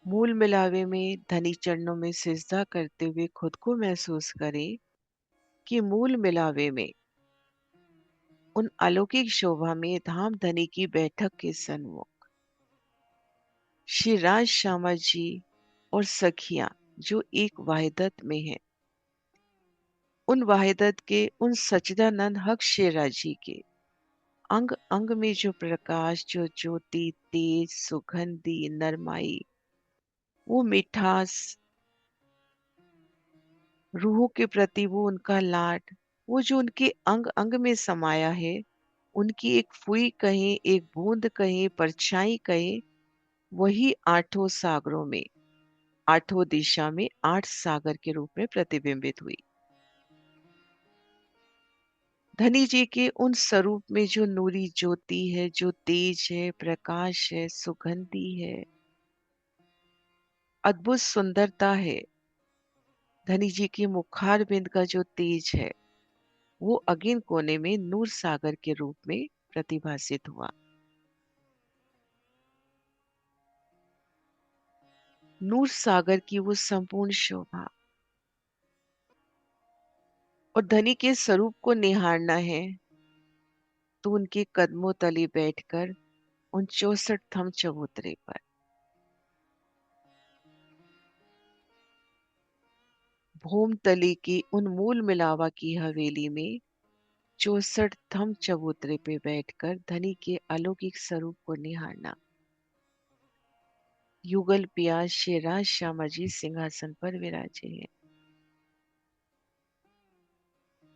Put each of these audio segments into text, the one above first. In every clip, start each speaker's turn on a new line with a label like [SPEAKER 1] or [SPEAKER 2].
[SPEAKER 1] मूल मिलावे में धनी चरणों में सिजदा करते हुए खुद को महसूस करें कि मूल मिलावे में उन अलौकिक शोभा में धाम धनी की बैठक के सन्मुख श्री राज श्यामा जी और सखियां जो एक वाहिदत में है, उन वाहिदत के उन सच्चिदानंद हक शेरा जी के अंग अंग में जो प्रकाश, जो ज्योति, तेज, सुगंधी, नरमाई, वो मिठास, रूहों के प्रति वो उनका लाड, वो जो उनके अंग अंग में समाया है, उनकी एक फुई कहें, एक बूंद कहें, परछाई कहें, वही आठों सागरों में, आठों दिशा में आठ सागर के रूप में प्रतिबिंबित हुई। धनी जी के उन स्वरूप में जो नूरी ज्योति है, जो तेज है, प्रकाश है, सुगंधी है, अद्भुत सुंदरता है, धनी जी की मुखार बिंद का जो तेज है, वो अगेन कोने में नूर सागर के रूप में प्रतिभासित हुआ। नूर सागर की वो संपूर्ण शोभा, और धनी के स्वरूप को निहारना है तो उनके कदमों तले बैठकर उन 64 थम चबूतरे पर भूमतली की उन मूल मिलावा की हवेली में 64 थम चबूतरे पे बैठकर धनी के अलौकिक स्वरूप को निहारना। युगल पिया शेराज श्यामा जी सिंहासन पर विराजे हैं।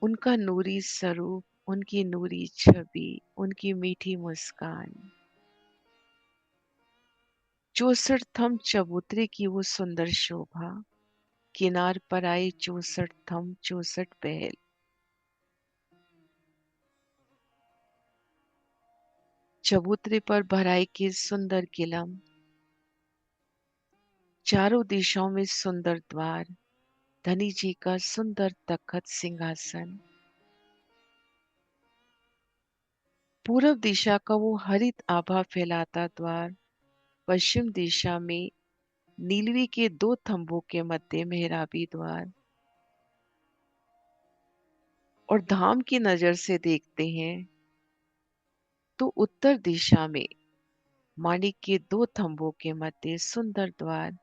[SPEAKER 1] उनका नूरी स्वरूप, उनकी नूरी छवि, उनकी मीठी मुस्कान, 64 थम चबूतरे की वो सुंदर शोभा, किनार पर आए 64 थम 64 पहल, चबूतरे पर भराई के सुंदर किलम, चारों दिशाओं में सुंदर द्वार, धनी जी का सुंदर तखत सिंहासन, पूर्व दिशा का वो हरित आभा फैलाता द्वार, पश्चिम दिशा में नीलवी के दो थंबों के मध्य मेहराबी द्वार, और धाम की नजर से देखते हैं तो उत्तर दिशा में माणिक के दो थंबों के मध्य सुंदर द्वार,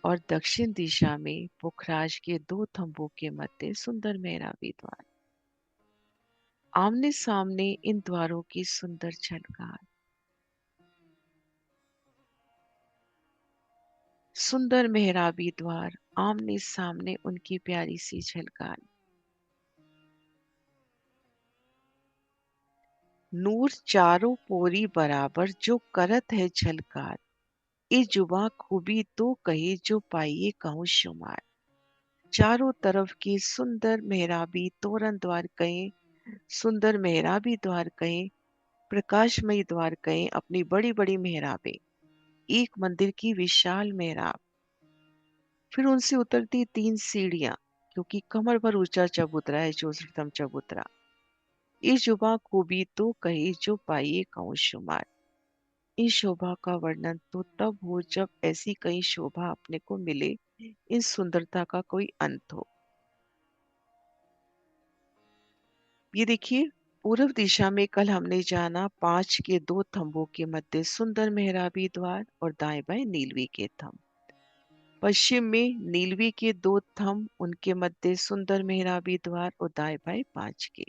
[SPEAKER 1] और दक्षिण दिशा में पुखराज के दो थंबों के मध्य सुंदर मेहराबी द्वार। आमने सामने इन द्वारों की सुंदर झलकार, सुंदर मेहराबी द्वार, आमने सामने उनकी प्यारी सी झलकार। नूर चारों पोरी बराबर जो करत है झलकार, ए जुबा खूबी तो कहे जो पाइए कहूँ शुमार। चारों तरफ की सुंदर मेहराबी तोरण द्वार कहें, सुंदर मेहराबी द्वार कहें, प्रकाशमयी द्वार कहें, अपनी बड़ी बड़ी मेहराबें, एक मंदिर की विशाल मेहराब, फिर उनसे उतरती 3 सीढ़ियां, क्योंकि कमर भर ऊंचा चबूतरा है 64 चबूतरा। इस जुबा खूबी तो कहे जो पाइए कहूँ शुमार। इस शोभा का वर्णन तो तब हो जब ऐसी कई शोभा अपने को मिले, इन सुंदरता का कोई अंत हो। ये देखिए, पूर्व दिशा में कल हमने जाना 5 के 2 थंबों के मध्य सुंदर मेहराबी द्वार और दाएं बाएं नीलवी के थंब। पश्चिम में नीलवी के 2 थंब, उनके मध्य सुंदर मेहराबी द्वार और दाएं बाएं 5 के।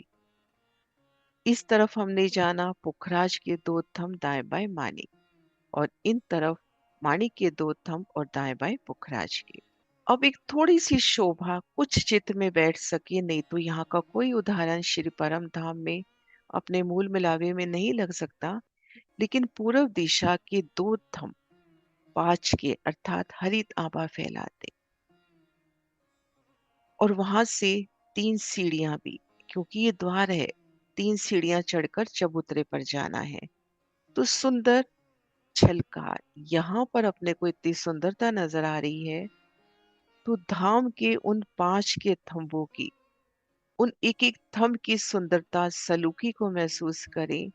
[SPEAKER 1] इस तरफ हमने जाना पुखराज के 2 थंब, दाएं बाएं माणिक, और इन तरफ माणिक के 2 थंब और दाएं बाएं पुखराज के। अब एक थोड़ी सी शोभा कुछ चित्र में बैठ सके, नहीं तो यहाँ का कोई उदाहरण श्री परम धाम में अपने मूल मिलावे में नहीं लग सकता। लेकिन पूर्व दिशा के 2 थंब 5 के अर्थात हरित आभा फैलाते, और वहां से 3 सीढ़ियां भी, क्योंकि ये द्वार है, 3 सीढ़ियां चढ़कर चबूतरे पर जाना है। तो सुंदर झलकार, यहाँ पर अपने को इतनी सुंदरता नजर आ रही है, तो धाम के उन 5 के थंबों की, उन एक एक थंब की सुंदरता सलूकी को महसूस करें,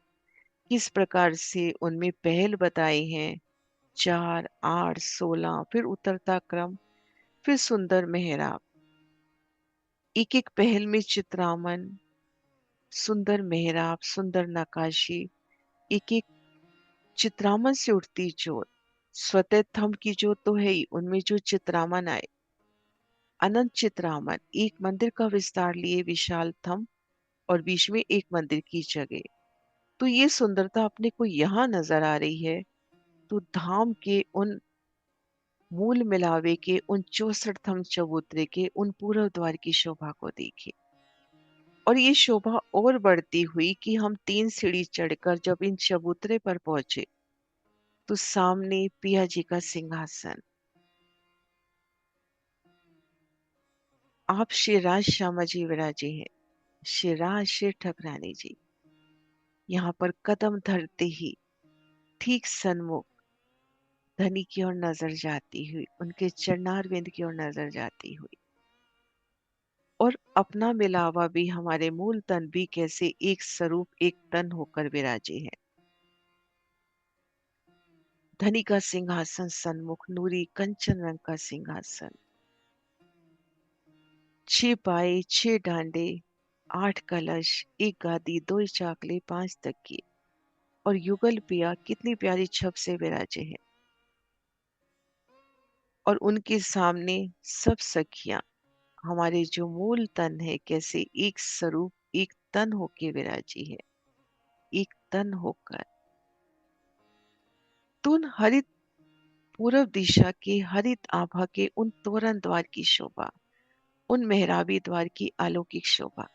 [SPEAKER 1] किस प्रकार से उनमें पहल बताए हैं, 4, 8, 16, फिर उतरता क्रम, फिर सुंदर मेहराब, एक एक पहल में चित्रामन, सुंदर मेहराब, सुंदर नक्काशी, एक एक चित्रामन से उठती ज्योत। स्वतः थंभ की ज्योत तो है ही, उनमें जो चित्रामन आए, अनंत चित्रामन, एक मंदिर का विस्तार लिए विशाल थंभ और बीच में एक मंदिर की जगह। तो ये सुंदरता अपने को यहाँ नजर आ रही है। तो धाम के उन मूल मिलावे के, उन 64 थंब चबूतरे के, उन पूर्व द्वार की शोभा को देखिए। और ये शोभा और बढ़ती हुई कि हम 3 सीढ़ी चढ़कर जब इन चबूतरे पर पहुंचे, तो सामने पिया जी का सिंहासन। आप शिवराज श्यामा जी विराजे हैं, शिवराज शिव ठकरानी जी। यहाँ पर कदम धरते ही ठीक सन्मुख धनी की ओर नजर जाती हुई, उनके चरणारविंद की ओर नजर जाती हुई, और अपना मिलावा भी हमारे मूल तन भी कैसे एक स्वरूप एक तन होकर विराजे हैं। धनी का सिंहासन सन्मुख, नूरी कंचन रंग का सिंहासन, 6 पाए, 6 डांडे, 8 कलश, 1 गादी, 2 चाकले, 5 तकिए, और युगल पिया कितनी प्यारी छप से विराजे हैं। और उनके सामने सब सखियां, हमारे जो मूल तन है, कैसे एक स्वरूप एक तन होके विराजी है, एक तन होकर। तो उन हरित पूर्व दिशा के हरित आभा के उन तोरण द्वार की शोभा, उन मेहराबी द्वार की अलौकिक शोभा,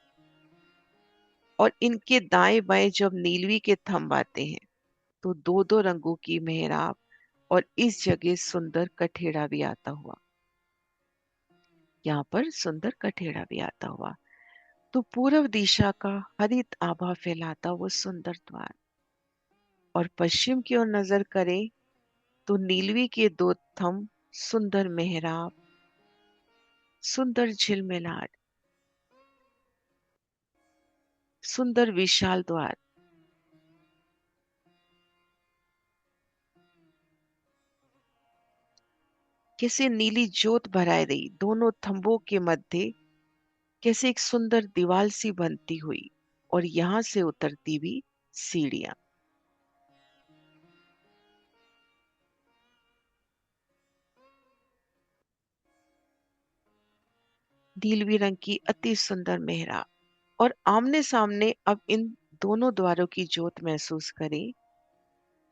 [SPEAKER 1] और इनके दाएं बाएं जब नीलवी के थंब आते हैं, तो दो दो रंगों की मेहराब, और इस जगह सुंदर कठेड़ा भी आता हुआ, यहाँ पर सुंदर कठेड़ा भी आता हुआ। तो पूर्व दिशा का हरित आभा फैलाता वो सुंदर द्वार। और पश्चिम की ओर नजर करें तो नीलवी के 2 थंब, सुंदर मेहराब, सुंदर झिलमिलाट, सुंदर विशाल द्वार, कैसे नीली ज्योत भराई रही दोनों थंबों के मध्य, कैसे एक सुंदर दीवाल सी बनती हुई, और यहां से उतरती भी सीढ़ियां। नीलवी रंग की अति सुंदर मेहराब, और आमने सामने अब इन दोनों द्वारों की ज्योत महसूस करें।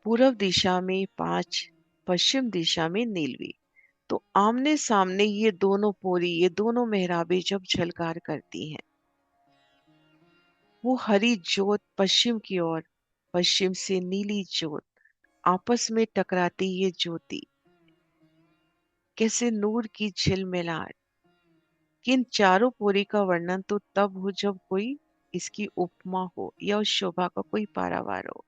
[SPEAKER 1] पूर्व दिशा में 5, पश्चिम दिशा में नीलवी। तो आमने सामने ये दोनों पोरी, ये दोनों मेहराबें जब झलकार करती हैं, वो हरी ज्योत पश्चिम की ओर, पश्चिम से नीली ज्योत, आपस में टकराती ये ज्योति, कैसे नूर की झिलमिलाहट। किन चारों पोरी का वर्णन तो तब हो जब कोई इसकी उपमा हो या उस शोभा का कोई पारावार हो।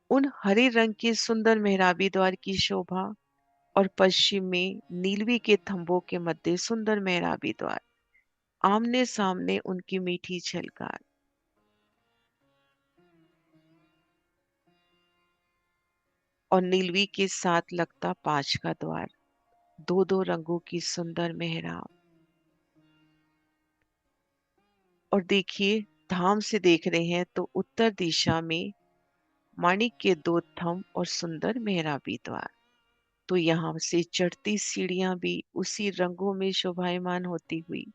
[SPEAKER 1] उन हरे रंग के सुंदर मेहराबी द्वार की शोभा, और पश्चिम में नीलवी के थंबों के मध्य सुंदर मेहराबी द्वार, आमने सामने उनकी मीठी झलकार। और नीलवी के साथ लगता 5 का द्वार, दो दो रंगों की सुंदर मेहराब। और देखिए, धाम से देख रहे हैं तो उत्तर दिशा में माणिक के 2 थंब और सुंदर मेहराबी द्वार। तो यहाँ से चढ़ती सीढ़ियां भी उसी रंगों में शोभायमान होती हुई,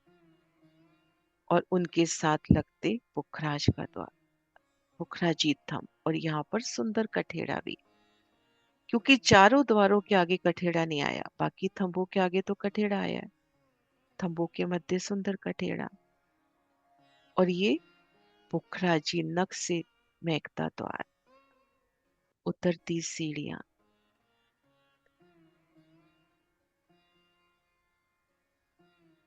[SPEAKER 1] और उनके साथ लगते पुखराज का द्वार, पुखराजी थंब, और यहाँ पर सुंदर कठेड़ा भी। क्योंकि चारों द्वारों के आगे कठेड़ा नहीं आया, बाकी थंबों के आगे तो कठेड़ा आया है, थंबों के मध्य सुंदर कठेड़ा, और ये पुखराजी नख से महकता द्वार, उतरती सीढ़ियां।